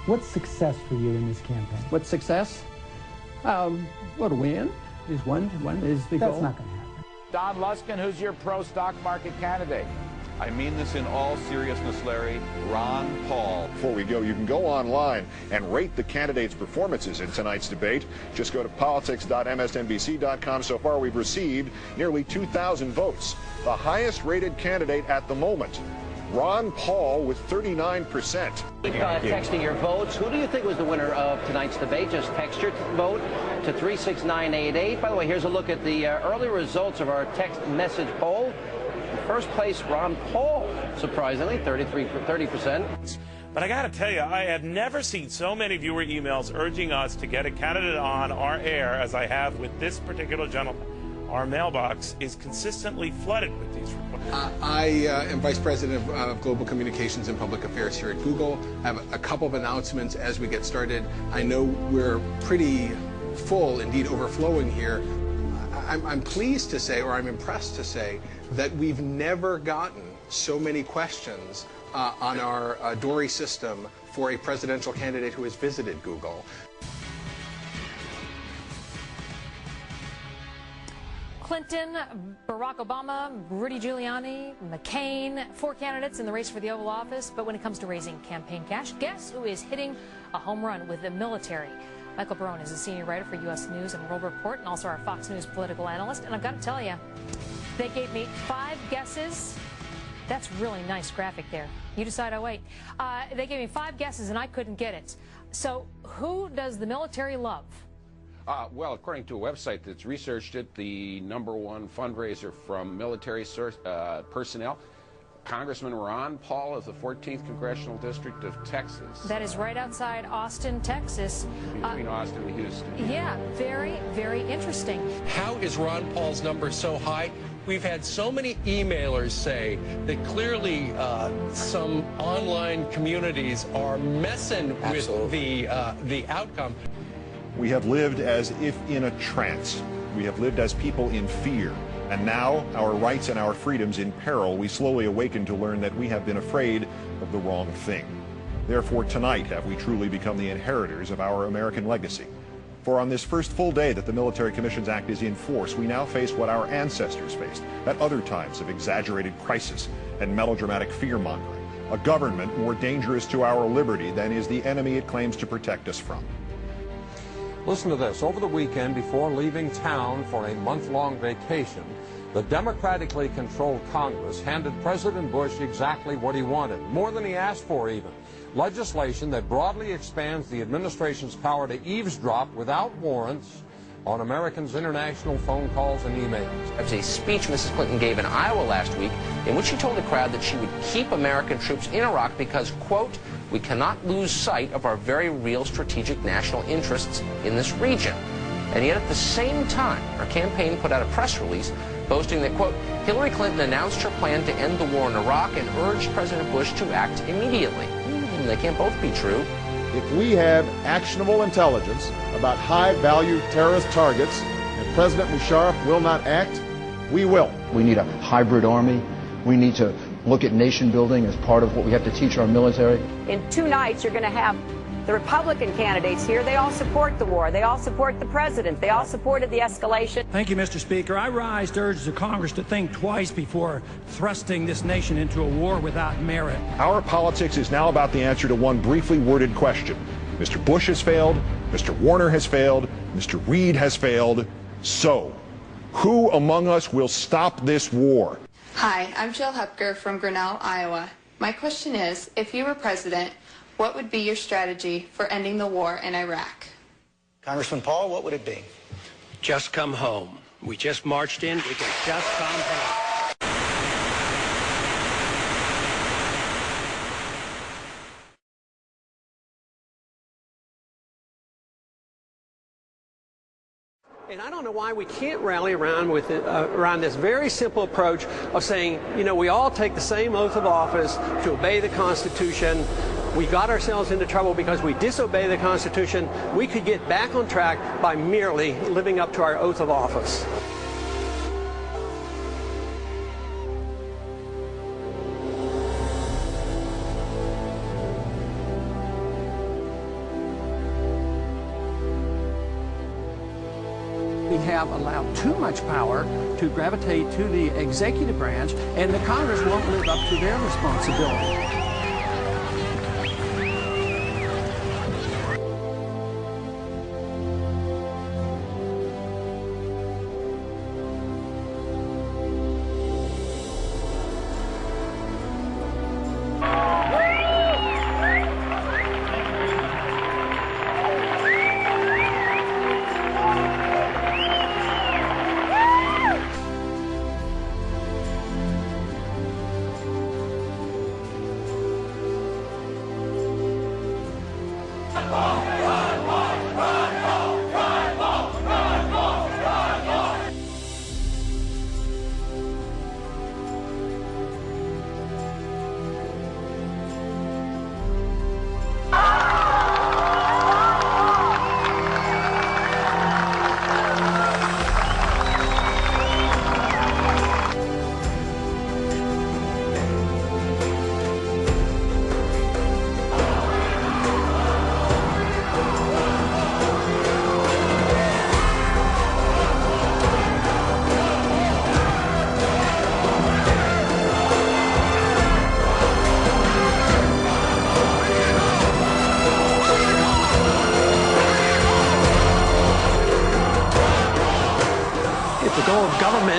What's success for you in this campaign? What's success? Well, to win is one is the goal. That's not going to happen. Don Luskin, who's your pro-stock market candidate? I mean this in all seriousness, Larry. Ron Paul. Before we go, you can go online and rate the candidates' performances in tonight's debate. Just go to politics.msnbc.com. So far, we've received nearly 2,000 votes. The highest rated candidate at the moment, Ron Paul, with 39%. Texting your votes. Who do you think was the winner of tonight's debate? Just text your vote to 36988. By the way, here's a look at the early results of our text message poll. In first place, Ron Paul, surprisingly, 30%. But I got to tell you, I have never seen so many viewer emails urging us to get a candidate on our air as I have with this particular gentleman. Our mailbox is consistently flooded with these requests. I am Vice President of Global Communications and Public Affairs here at Google. I have a couple of announcements as we get started. I know we're pretty full, indeed overflowing here. I'm pleased to say, or I'm impressed to say, that we've never gotten so many questions on our Dory system for a presidential candidate who has visited Google. Clinton, Barack Obama, Rudy Giuliani, McCain, 4 candidates in the race for the Oval Office. But when it comes to raising campaign cash, guess who is hitting a home run with the military? Michael Barone is a senior writer for U.S. News and World Report and also our Fox News political analyst. And I've got to tell you, they gave me 5 guesses. That's really nice graphic there. You decide, I wait. They gave me 5 guesses and I couldn't get it. So who does the military love? Well, according to a website that's researched it, the #1 fundraiser from military personnel, Congressman Ron Paul of the 14th Congressional District of Texas. That is right outside Austin, Texas. Between Austin and Houston. Yeah, very, very interesting. How is Ron Paul's number so high? We've had so many emailers say that clearly some online communities are messing with the outcome. We have lived as if in a trance. We have lived as people in fear. And now, our rights and our freedoms in peril, we slowly awaken to learn that we have been afraid of the wrong thing. Therefore, tonight have we truly become the inheritors of our American legacy. For on this first full day that the Military Commissions Act is in force, we now face what our ancestors faced at other times of exaggerated crisis and melodramatic fear-mongering, a government more dangerous to our liberty than is the enemy it claims to protect us from. Listen to this. Over the weekend, before leaving town for a month-long vacation, the democratically controlled Congress handed President Bush exactly what he wanted, more than he asked for even. Legislation that broadly expands the administration's power to eavesdrop without warrants on Americans' international phone calls and emails. It was a speech Mrs. Clinton gave in Iowa last week in which she told the crowd that she would keep American troops in Iraq because, quote, we cannot lose sight of our very real strategic national interests in this region. And yet at the same time, her campaign put out a press release boasting that, quote, Hillary Clinton announced her plan to end the war in Iraq and urged President Bush to act immediately. They can't both be true. If we have actionable intelligence about high-value terrorist targets and President Musharraf will not act, we will. We need a hybrid army. We need to look at nation building as part of what we have to teach our military. In 2 nights, you're going to have the Republican candidates here. They all support the war. They all support the president. They all supported the escalation. Thank you, Mr. Speaker. I rise to urge the Congress to think twice before thrusting this nation into a war without merit. Our politics is now about the answer to one briefly worded question. Mr. Bush has failed, Mr. Warner has failed, Mr. Reid has failed. So, who among us will stop this war? Hi, I'm Jill Hepker from Grinnell, Iowa. My question is, if you were president, what would be your strategy for ending the war in Iraq? Congressman Paul, what would it be? Just come home. We just marched in. We can just come home. And I don't know why we can't rally around with around this very simple approach of saying, you know, we all take the same oath of office to obey the Constitution. We got ourselves into trouble because we disobey the Constitution. We could get back on track by merely living up to our oath of office. have allowed too much power to gravitate to the executive branch, and the Congress won't live up to their responsibility.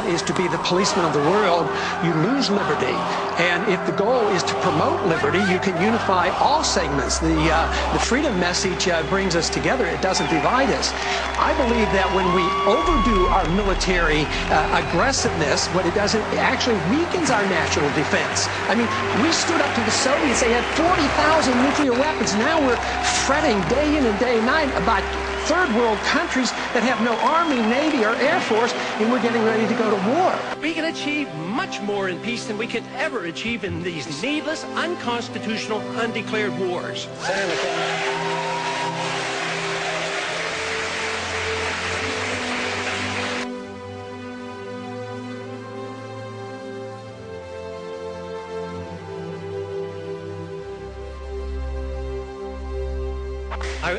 Is to be the policeman of the world, you lose liberty. And if the goal is to promote liberty, you can unify all segments. The freedom message brings us together. It doesn't divide us. I believe that when we overdo our military aggressiveness, what it does, it actually weakens our national defense. I mean, we stood up to the Soviets. They had 40,000 nuclear weapons. Now we're fretting day in and day night about third world countries that have no army, navy, or air force, and we're getting ready to go to war. We can achieve much more in peace than we could ever achieve in these needless, unconstitutional, undeclared wars.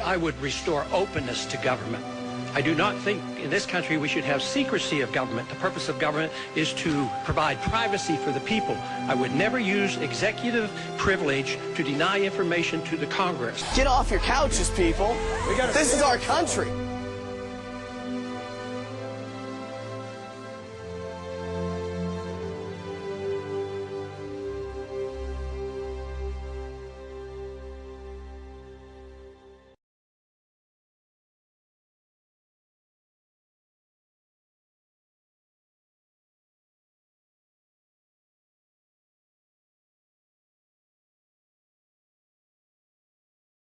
I would restore openness to government. I do not think in this country we should have secrecy of government. The purpose of government is to provide privacy for the people. I would never use executive privilege to deny information to the Congress. Get off your couches, people. This is our country.